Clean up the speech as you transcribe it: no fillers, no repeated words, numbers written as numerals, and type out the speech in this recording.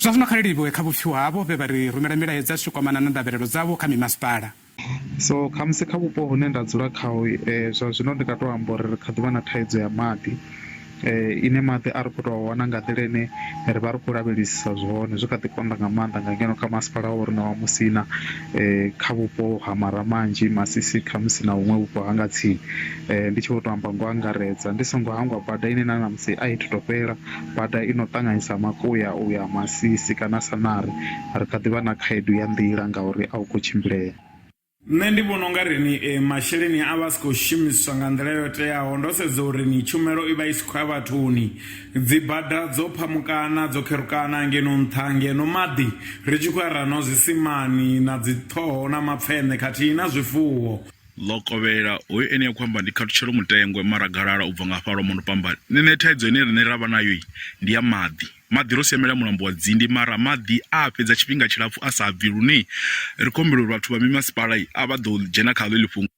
zwa zwino kha livhuwe kha vhupfiwa havho vhe vha ri rumela milaedza tshi kwamana na ndavhelelo dzavho kha mimasipala. So kha musi kha vhupo hune nda dzula khao zwa zwino ndi nga tou amba uri ri kha ḓi vha na thaidzo ya maḓi ine maḓi a ri khou tou wana nga nḓila ine ri vha ri khou lavhelesisa zwone zwi kha ḓi konḓa nga maanḓa nga ngeno kha masipala wa uri na wa Musina kha vhupo ha mara manzhi Masisi kha musi na huṅwe vhupo ha nga tsini ndi tshi vho tou amba ngo angaredza ndi songo hangwa bada ine na namusi a i thu tou fhela bada ino ṱanganyisa Makuya u ya Masisi kana Sanari ri kha ḓi vha na khaedu ya nḓila ngauri a u khou tshimbilea. Nṋe ndi vhona unga ri ni masheleni a vha si khou shumiswa nga nḓila yo teaho ndo sedza uri ni tshumelo i vha i si khou ya vhathuni dzi bada dzo phamukana dzo kherukana ngeno nṱha ngeno maḓi ri tshi khou ya rano zwisimani na dzi ṱhoho na mapfeṋe khathihi na zwifuwo. Lokovhela hoyu ene ya khou amba ndi khathutshelo mutengo maragalala u bva nga hafha lwa pambani nṋe thaidzo ine rine ravha nayo ndi ya maḓi ro semela mulambo wa dzindi mara maḓi a fhedza tshifhinga tshilapfu a sa bvi lune ri khou humbela uri vhathu vha mimasipala a vha ḓo dzhena kha ḽo ḽi fhungo